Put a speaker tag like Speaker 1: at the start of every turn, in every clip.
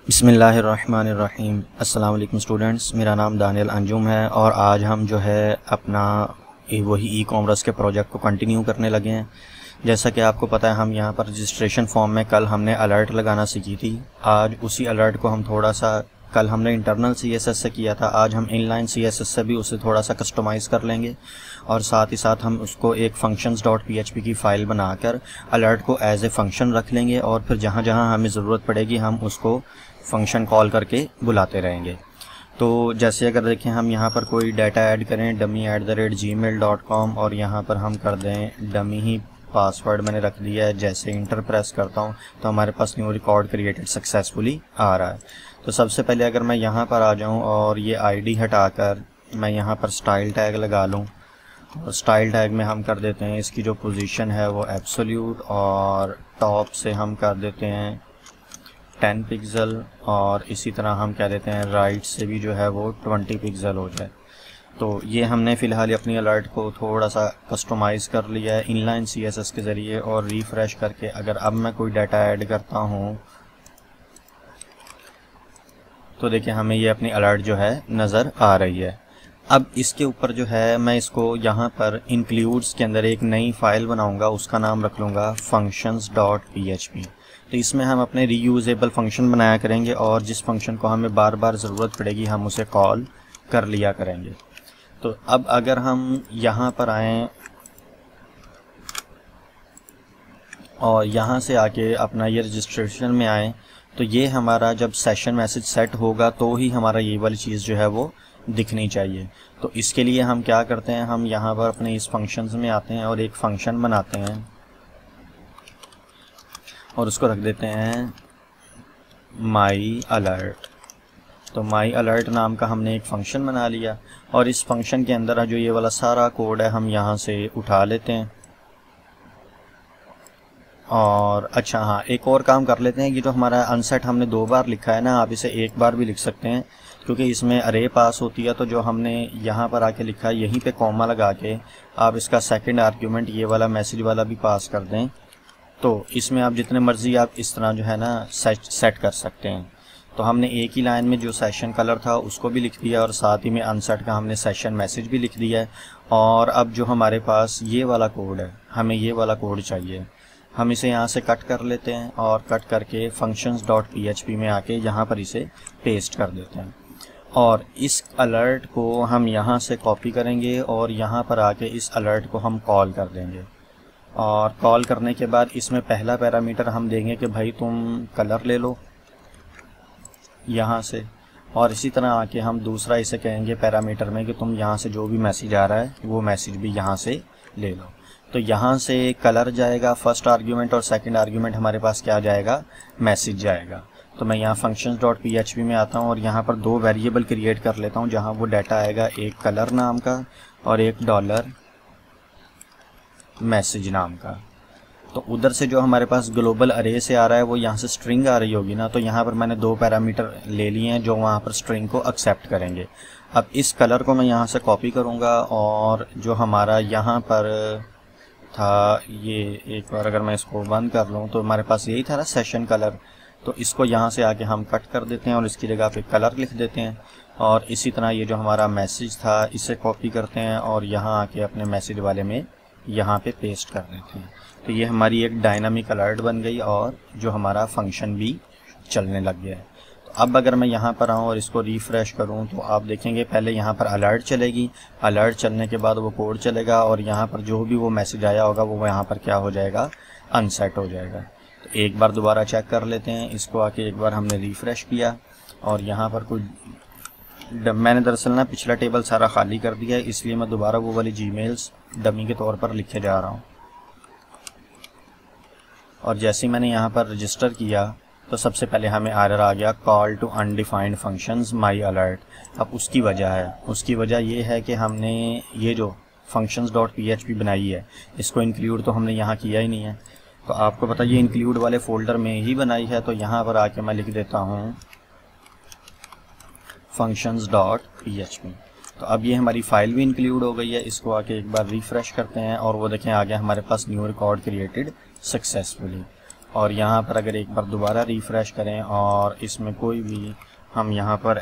Speaker 1: बिस्मिल्लाहिर्रहमानिर्रहीम। अस्सलाम वालेकुम स्टूडेंट्स, मेरा नाम दानियल अंजुम है और आज हम जो है अपना वही ई कॉमर्स के प्रोजेक्ट को कंटिन्यू करने लगे हैं। जैसा कि आपको पता है, हम यहाँ पर रजिस्ट्रेशन फॉर्म में कल हमने अलर्ट लगाना सीखी थी। आज उसी अलर्ट को हम थोड़ा सा, कल हमने इंटरनल CSS से किया था, आज हम इनलाइन CSS से भी उसे थोड़ा सा कस्टमाइज़ कर लेंगे और साथ ही साथ हम उसको एक functions.php की फ़ाइल बनाकर अलर्ट को एज ए फंक्शन रख लेंगे और फिर जहाँ जहाँ हमें ज़रूरत पड़ेगी हम उसको फंक्शन कॉल करके बुलाते रहेंगे। तो जैसे अगर देखें, हम यहाँ पर कोई डाटा ऐड करें dummy@gmail.com और यहाँ पर हम कर दें डमी ही पासवर्ड मैंने रख दिया है। जैसे इंटर प्रेस करता हूँ तो हमारे पास न्यू रिकॉर्ड क्रिएटेड सक्सेसफुली आ रहा है। तो सबसे पहले अगर मैं यहाँ पर आ जाऊँ और ये ID हटाकर मैं यहाँ पर स्टाइल टैग लगा लूँ और स्टाइल टैग में हम कर देते हैं इसकी जो पोजीशन है वो एब्सोल्यूट और टॉप से हम कर देते हैं 10 पिक्सल और इसी तरह हम कह देते हैं राइट से भी जो है वो 20 पिक्सल हो जाए। तो ये हमने फ़िलहाल अपनी अलर्ट को थोड़ा सा कस्टमाइज़ कर लिया है इनलाइन CSS के ज़रिए और रिफ़्रेश करके अगर अब मैं कोई डाटा ऐड करता हूँ तो देखिए हमें ये अपनी अलर्ट जो है नज़र आ रही है। अब इसके ऊपर जो है मैं इसको यहाँ पर इंक्लूड्स के अंदर एक नई फ़ाइल बनाऊँगा, उसका नाम रख लूँगा functions.php। तो इसमें हम अपने रीयूजेबल फंक्शन बनाया करेंगे और जिस फंक्शन को हमें बार बार ज़रूरत पड़ेगी हम उसे कॉल कर लिया करेंगे। तो अब अगर हम यहाँ पर आएँ और यहाँ से आके अपना ये रजिस्ट्रेशन में आएँ तो ये हमारा जब सेशन मैसेज सेट होगा तो ही हमारा ये वाली चीज़ जो है वो दिखनी चाहिए। तो इसके लिए हम क्या करते हैं, हम यहाँ पर अपने इस फंक्शंस में आते हैं और एक फ़ंक्शन बनाते हैं और उसको रख देते हैं माई अलर्ट। तो माई अलर्ट नाम का हमने एक फ़ंक्शन बना लिया और इस फंक्शन के अंदर जो ये वाला सारा कोड है हम यहाँ से उठा लेते हैं। और अच्छा हाँ, एक और काम कर लेते हैं कि जो हमारा अनसेट हमने 2 बार लिखा है ना, आप इसे 1 बार भी लिख सकते हैं क्योंकि इसमें अरे पास होती है। तो जो हमने यहाँ पर आके लिखा है यहीं पे कॉमा लगा के आप इसका सेकंड आर्ग्यूमेंट ये वाला मैसेज वाला भी पास कर दें। तो इसमें आप जितने मर्ज़ी आप इस तरह जो है ना सेट कर सकते हैं। तो हमने एक ही लाइन में जो सेशन कलर था उसको भी लिख दिया और साथ ही में अनसेट का हमने सेशन मैसेज भी लिख दिया है। और अब जो हमारे पास ये वाला कोड है, हमें ये वाला कोड चाहिए, हम इसे यहाँ से कट कर लेते हैं और कट करके functions.php में आके यहाँ पर इसे पेस्ट कर देते हैं और इस अलर्ट को हम यहाँ से कॉपी करेंगे और यहाँ पर आके इस अलर्ट को हम कॉल कर देंगे। और कॉल करने के बाद इसमें पहला पैरामीटर हम देंगे कि भाई तुम कलर ले लो यहाँ से, और इसी तरह आके हम दूसरा इसे कहेंगे पैरामीटर में कि तुम यहाँ से जो भी मैसेज आ रहा है वो मैसेज भी यहाँ से ले लो। तो यहाँ से कलर जाएगा फर्स्ट आर्ग्यूमेंट और सेकंड आर्ग्यूमेंट हमारे पास क्या जाएगा, मैसेज जाएगा। तो मैं यहाँ functions.php में आता हूँ और यहाँ पर 2 वेरिएबल क्रिएट कर लेता हूँ जहाँ वो डाटा आएगा, एक कलर नाम का और एक $मैसेज नाम का। तो उधर से जो हमारे पास ग्लोबल अरे से आ रहा है वो यहाँ से स्ट्रिंग आ रही होगी ना, तो यहाँ पर मैंने 2 पैरामीटर ले लिए हैं जो वहाँ पर स्ट्रिंग को एक्सेप्ट करेंगे। अब इस कलर को मैं यहाँ से कॉपी करूँगा और जो हमारा यहाँ पर था, ये एक बार अगर मैं इसको बंद कर लूँ तो हमारे पास यही था ना सेशन कलर, तो इसको यहाँ से आके हम कट कर देते हैं और इसकी जगह पे कलर लिख देते हैं। और इसी तरह ये जो हमारा मैसेज था इसे कॉपी करते हैं और यहाँ आके अपने मैसेज वाले में यहाँ पे पेस्ट कर देते हैं। तो ये हमारी एक डायनामिक अलर्ट बन गई और जो हमारा फंक्शन भी चलने लग गया है। तो अब अगर मैं यहाँ पर आऊँ और इसको रिफ़्रेश करूँ तो आप देखेंगे पहले यहाँ पर अलर्ट चलेगी, अलर्ट चलने के बाद वो कोड चलेगा और यहाँ पर जो भी वो मैसेज आया होगा वो यहाँ पर क्या हो जाएगा, अनसेट हो जाएगा। तो एक बार दोबारा चेक कर लेते हैं इसको आके। एक बार हमने रिफ़्रेश किया और यहाँ पर कोई मैंने दरअसल ना पिछला टेबल सारा खाली कर दिया है, इसलिए मैं दोबारा वो वाली जीमेल्स डमी के तौर पर लिखे जा रहा हूँ। और जैसे ही मैंने यहाँ पर रजिस्टर किया तो सबसे पहले हमें एरर आ गया, call to undefined functions my alert. अब उसकी वजह ये है कि हमने ये जो functions.php बनाई है इसको इंक्लूड तो हमने यहाँ किया ही नहीं है। तो आपको पता ये इंक्लूड वाले फोल्डर में ही बनाई है। तो यहाँ पर आके मैं लिख देता हूँ functions.php। तो अब ये हमारी फ़ाइल भी इंक्लूड हो गई है। इसको आके एक बार रिफ़्रेश करते हैं और वो देखें आ गया हमारे पास न्यू रिकॉर्ड क्रिएटेड सक्सेसफुली। और यहाँ पर अगर एक बार दोबारा रिफ़्रेश करें और इसमें कोई भी हम यहाँ पर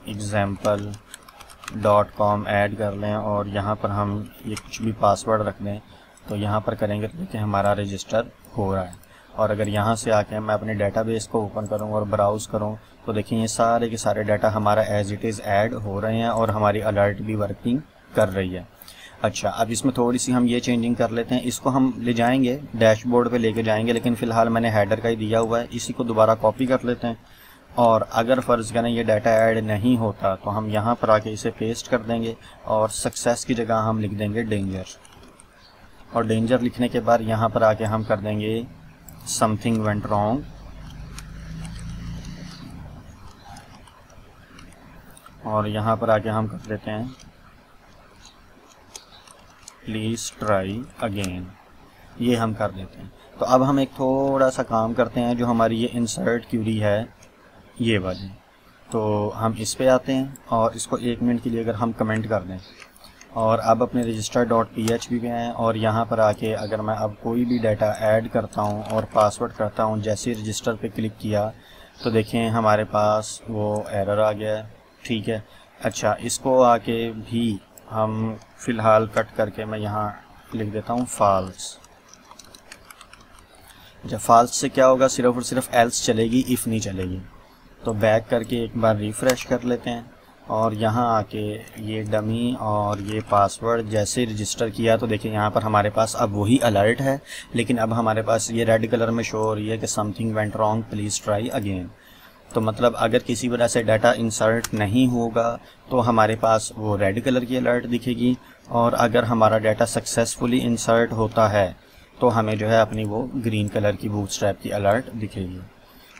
Speaker 1: @example.com ऐड कर लें और यहाँ पर हम ये कुछ भी पासवर्ड रख दें, तो यहाँ पर करेंगे तो देखिए हमारा रजिस्टर हो रहा है। और अगर यहाँ से आके मैं अपने डेटाबेस को ओपन करूँ और ब्राउज़ करूँ तो देखिए ये सारे के सारे डाटा हमारा एज़ इट इज़ ऐड हो रहे हैं और हमारी अलर्ट भी वर्किंग कर रही है। अच्छा, अब इसमें थोड़ी सी हम ये चेंजिंग कर लेते हैं। इसको हम ले जाएंगे डैशबोर्ड पे लेके जाएंगे, लेकिन फ़िलहाल मैंने हेडर का ही दिया हुआ है। इसी को दोबारा कॉपी कर लेते हैं और अगर फ़र्ज़ करें ये डाटा ऐड नहीं होता तो हम यहाँ पर आके इसे पेस्ट कर देंगे और सक्सेस की जगह हम लिख देंगे डेंजर। और डेंजर लिखने के बाद यहाँ पर आके हम कर देंगे समथिंग वेंट रॉन्ग और यहाँ पर आके हम कर देते हैं प्लीज़ ट्राई अगेन, ये हम कर देते हैं। तो अब हम एक थोड़ा सा काम करते हैं, जो हमारी ये इंसर्ट क्यूरी है ये वाली, तो हम इस पे आते हैं और इसको 1 मिनट के लिए अगर हम कमेंट कर दें और अब अपने register.php पे आएँ और यहाँ पर आके अगर मैं अब कोई भी डाटा ऐड करता हूँ और पासवर्ड करता हूँ, जैसे ही रजिस्टर पे क्लिक किया तो देखें हमारे पास वो एरर आ गया है। ठीक है, अच्छा इसको आके भी हम फ़िलहाल कट करके मैं यहाँ लिख देता हूँ फॉल्स। जब फॉल्स से क्या होगा, सिर्फ और सिर्फ एल्स चलेगी, इफ़ नहीं चलेगी। तो बैक करके एक बार रिफ़्रेश कर लेते हैं और यहाँ आके ये डमी और ये पासवर्ड जैसे रजिस्टर किया तो देखिए यहाँ पर हमारे पास अब वही अलर्ट है, लेकिन अब हमारे पास ये रेड कलर में शो हो रही है कि something went wrong please try again. तो मतलब अगर किसी वजह से डाटा इंसर्ट नहीं होगा तो हमारे पास वो रेड कलर की अलर्ट दिखेगी, और अगर हमारा डाटा सक्सेसफुली इंसर्ट होता है तो हमें जो है अपनी वो ग्रीन कलर की बूटस्ट्रैप की अलर्ट दिखेगी।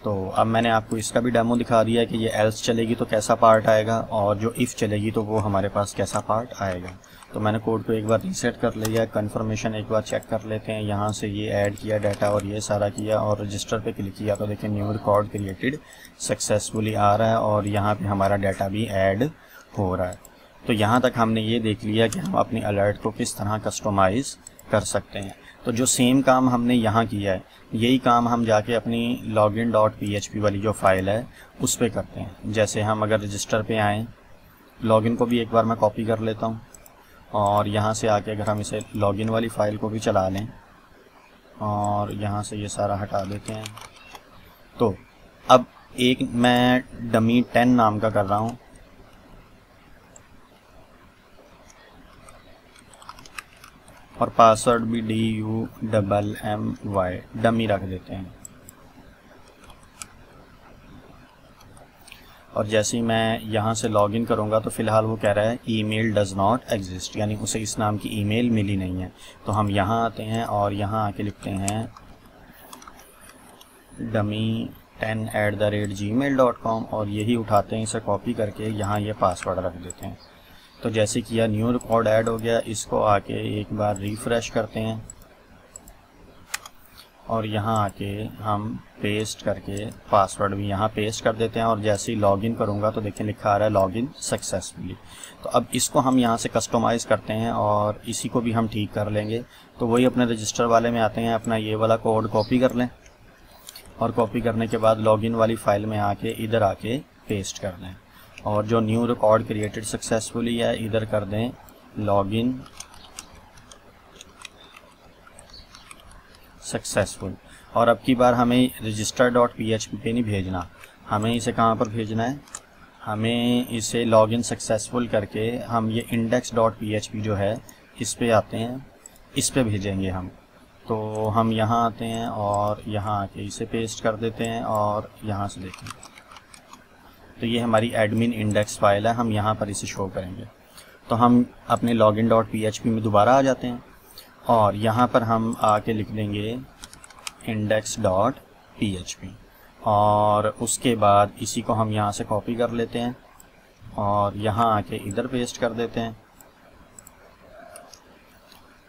Speaker 1: तो अब मैंने आपको इसका भी डेमो दिखा दिया है कि ये एल्स चलेगी तो कैसा पार्ट आएगा और जो इफ़ चलेगी तो वो हमारे पास कैसा पार्ट आएगा। तो मैंने कोड को एक बार रीसेट कर लिया, कन्फर्मेशन एक बार चेक कर लेते हैं। यहाँ से ये ऐड किया डाटा और ये सारा किया और रजिस्टर पे क्लिक किया तो देखिए न्यू रिकॉर्ड क्रिएटेड सक्सेसफुली आ रहा है और यहाँ पे हमारा डाटा भी ऐड हो रहा है। तो यहाँ तक हमने ये देख लिया कि हम अपनी अलर्ट को किस तरह कस्टमाइज़ कर सकते हैं। तो जो सेम काम हमने यहाँ किया है, यही काम हम जाके अपनी login.php वाली जो फाइल है उस पर करते हैं। जैसे हम अगर रजिस्टर पे आएँ, लॉगिन को भी एक बार मैं कॉपी कर लेता हूँ और यहाँ से आके अगर हम इसे लॉगिन वाली फ़ाइल को भी चला लें और यहाँ से ये सारा हटा देते हैं, तो अब एक मैं डमी 10 नाम का कर रहा हूँ और पासवर्ड भी DUMMY डमी रख देते हैं। और जैसे ही मैं यहाँ से लॉगिन करूँगा तो फ़िलहाल वो कह रहा है ईमेल डज़ नॉट एग्जिस्ट, यानी उसे इस नाम की ईमेल मिली नहीं है। तो हम यहाँ आते हैं और यहाँ आके लिखते हैं dummy10@gmail.com और यही उठाते हैं, इसे कॉपी करके यहाँ ये पासवर्ड रख देते हैं। तो जैसे किया न्यू रिकॉर्ड ऐड हो गया, इसको आके एक बार रिफ़्रेश करते हैं और यहाँ आके हम पेस्ट करके पासवर्ड भी यहाँ पेस्ट कर देते हैं और जैसे ही लॉगिन करूँगा तो देखिए लिखा आ रहा है लॉगिन सक्सेसफुली। तो अब इसको हम यहाँ से कस्टमाइज़ करते हैं और इसी को भी हम ठीक कर लेंगे। तो वही अपने रजिस्टर वाले में आते हैं, अपना ये वाला कोड कॉपी कर लें और कॉपी करने के बाद लॉगिन वाली फ़ाइल में आके इधर आके पेस्ट कर दें और जो न्यू रिकॉर्ड क्रिएटेड सक्सेसफुली है इधर कर दें लॉगिन सक्सेसफुल। और अब की बार हमें register.php पे नहीं भेजना, हमें इसे कहाँ पर भेजना है, हमें इसे लॉगिन सक्सेसफुल करके हम ये index.php जो है इस पे आते हैं, इस पे भेजेंगे हम। तो हम यहाँ आते हैं और यहाँ आके इसे पेस्ट कर देते हैं और यहाँ से देखें तो ये हमारी एडमिन इंडेक्स फाइल है, हम यहाँ पर इसे शो करेंगे। तो हम अपने login.php में दोबारा आ जाते हैं और यहाँ पर हम आके लिख देंगे index.php और उसके बाद इसी को हम यहाँ से कॉपी कर लेते हैं और यहाँ आके इधर पेस्ट कर देते हैं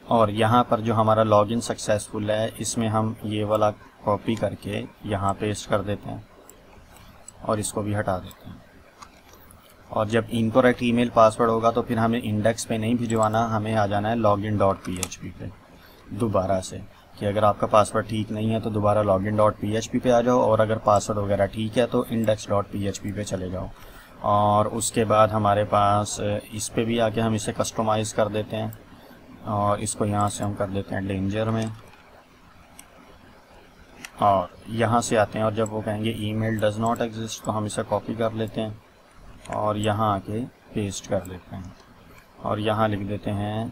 Speaker 1: और यहाँ पर जो हमारा लॉगिन सक्सेसफुल है इसमें हम ये वाला कॉपी करके यहाँ पेस्ट कर देते हैं और इसको भी हटा देते हैं। और जब इनकरेक्ट ईमेल पासवर्ड होगा तो फिर हमें इंडेक्स पे नहीं भिजवाना, हमें आ जाना है login.php पे दोबारा से। कि अगर आपका पासवर्ड ठीक नहीं है तो दोबारा login.php पे आ जाओ, और अगर पासवर्ड वगैरह ठीक है तो index.php पे चले जाओ। और उसके बाद हमारे पास इस पे भी आके हम इसे कस्टमाइज़ कर देते हैं, और इसको यहाँ से हम कर देते हैं डेंजर में, और यहाँ से आते हैं, और जब वो कहेंगे ईमेल डज़ नॉट एग्जिस्ट तो हम इसे कॉपी कर लेते हैं और यहाँ आके पेस्ट कर देते हैं, और यहाँ लिख देते हैं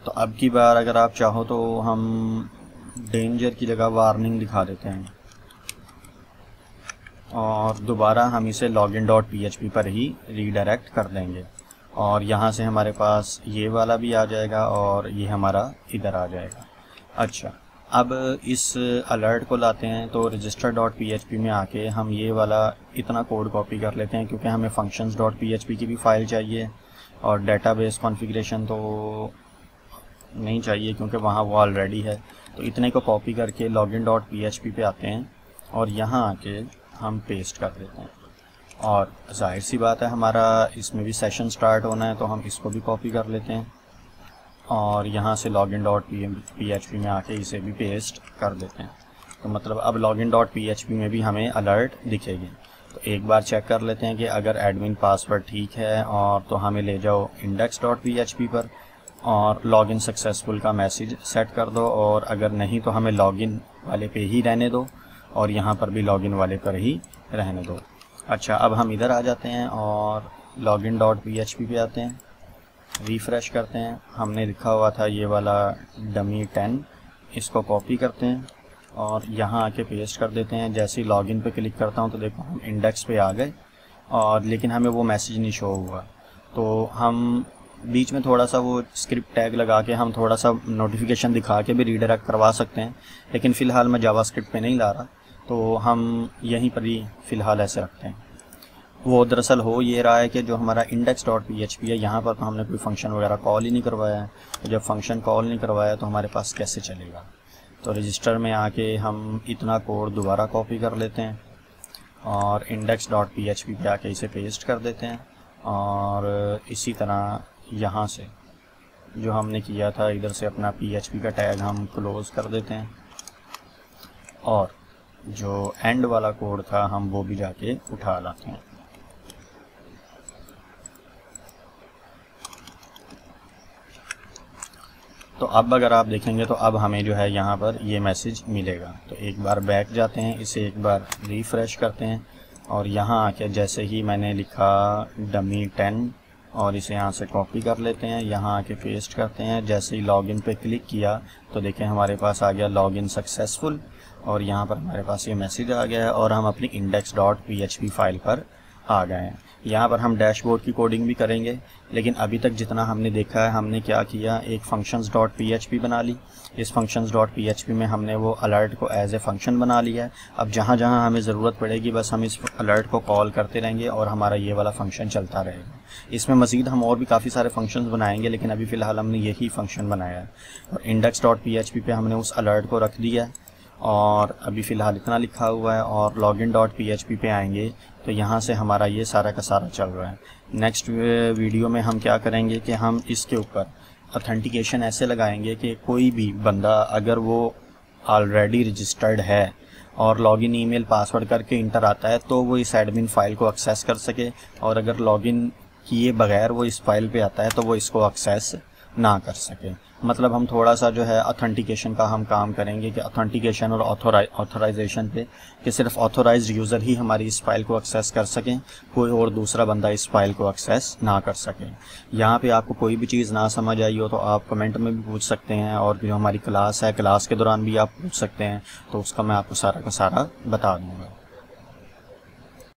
Speaker 1: तो अब की बार अगर आप चाहो तो हम डेंजर की जगह वार्निंग दिखा देते हैं, और दोबारा हम इसे login.php पर ही रीडायरेक्ट कर देंगे, और यहाँ से हमारे पास ये वाला भी आ जाएगा और ये हमारा इधर आ जाएगा। अच्छा, अब इस अलर्ट को लाते हैं तो register.php में आके हम ये वाला इतना कोड कॉपी कर लेते हैं, क्योंकि हमें functions.php की भी फ़ाइल चाहिए और डेटाबेस कॉन्फ़िगरेशन तो नहीं चाहिए क्योंकि वहाँ वो ऑलरेडी है। तो इतने को कॉपी करके login.php पे आते हैं और यहाँ आके हम पेस्ट कर देते हैं, और जाहिर सी बात है हमारा इसमें भी सेशन स्टार्ट होना है तो हम इसको भी कॉपी कर लेते हैं और यहाँ से login.php में आके इसे भी पेस्ट कर देते हैं। तो मतलब अब login.php में भी हमें अलर्ट दिखेगी। तो एक बार चेक कर लेते हैं कि अगर एडमिन पासवर्ड ठीक है और तो हमें ले जाओ index.php पर और लॉगिन सक्सेसफुल का मैसेज सेट कर दो, और अगर नहीं तो हमें लॉगिन वाले पे ही रहने दो और यहाँ पर भी लॉगिन वाले पर ही रहने दो। अच्छा, अब हम इधर आ जाते हैं और login.php पे आते हैं, रिफ़्रेश करते हैं। हमने लिखा हुआ था ये वाला डमी 10, इसको कॉपी करते हैं और यहाँ आके पेस्ट कर देते हैं। जैसे ही लॉगिन पे क्लिक करता हूँ तो देखो हम इंडेक्स पे आ गए, और लेकिन हमें वो मैसेज नहीं शो हुआ। तो हम बीच में थोड़ा सा वो स्क्रिप्ट टैग लगा के हम थोड़ा सा नोटिफिकेशन दिखा के भी रीडायरेक्ट करवा सकते हैं, लेकिन फ़िलहाल मैं जावास्क्रिप्ट पे नहीं ला रहा, तो हम यहीं पर ही फ़िलहाल ऐसे रखते हैं। वो दरअसल हो ये रहा है कि जो हमारा index.php है यहाँ पर तो हमने कोई फंक्शन वगैरह कॉल ही नहीं करवाया है, तो जब फंक्शन कॉल नहीं करवाया तो हमारे पास कैसे चलेगा। तो रजिस्टर में आके हम इतना कोड दोबारा कॉपी कर लेते हैं और index.php पे आके इसे पेस्ट कर देते हैं, और इसी तरह यहाँ से जो हमने किया था इधर से अपना PHP का टैग हम क्लोज़ कर देते हैं, और जो एंड वाला कोड था हम वो भी जाके उठा लाते हैं। तो अब अगर आप देखेंगे तो अब हमें जो है यहाँ पर ये मैसेज मिलेगा। तो एक बार बैक जाते हैं, इसे एक बार रिफ़्रेश करते हैं, और यहाँ आके जैसे ही मैंने लिखा डमी 10 और इसे यहाँ से कॉपी कर लेते हैं, यहाँ आके पेस्ट करते हैं। जैसे ही लॉगिन पे क्लिक किया तो देखें हमारे पास आ गया लॉगिन सक्सेसफुल, और यहाँ पर हमारे पास ये मैसेज आ गया है और हम अपनी index.php फाइल पर आ गए हैं। यहाँ पर हम डैशबोर्ड की कोडिंग भी करेंगे, लेकिन अभी तक जितना हमने देखा है हमने क्या किया, एक functions.php बना ली। इस functions.php में हमने वो अलर्ट को एज ए फंक्शन बना लिया है। अब जहाँ जहाँ हमें ज़रूरत पड़ेगी बस हम इस अलर्ट को कॉल करते रहेंगे और हमारा ये वाला फंक्शन चलता रहेगा। इसमें मज़ीद हम और भी काफ़ी सारे फंक्शंस बनाएंगे, लेकिन अभी फ़िलहाल हमने यही फंक्शन बनाया है। और index.php पे हमने उस अलर्ट को रख दिया है, और अभी फ़िलहाल इतना लिखा हुआ है। और login.php पे आएंगे तो यहाँ से हमारा ये सारा का सारा चल रहा है। नेक्स्ट वीडियो में हम क्या करेंगे कि हम इसके ऊपर ऑथेंटिकेशन ऐसे लगाएंगे कि कोई भी बंदा अगर वो ऑलरेडी रजिस्टर्ड है और लॉगिन ईमेल पासवर्ड करके इंटर आता है तो वो इस एडमिन फ़ाइल को एक्सेस कर सके, और अगर लॉगिन किए बगैर वो इस फाइल पे आता है तो वो इसको एक्सेस ना कर सके। मतलब हम थोड़ा सा जो है ऑथेंटिकेशन का हम काम करेंगे कि ऑथेंटिकेशन और ऑथोराइजेशन पे कि सिर्फ ऑथोराइज्ड यूज़र ही हमारी इस फाइल को एक्सेस कर सकें, कोई और दूसरा बंदा इस फाइल को एक्सेस ना कर सके। यहाँ पे आपको कोई भी चीज़ ना समझ आई हो तो आप कमेंट में भी पूछ सकते हैं, और जो हमारी क्लास है क्लास के दौरान भी आप पूछ सकते हैं, तो उसका मैं आपको सारा का सारा बता दूँगा।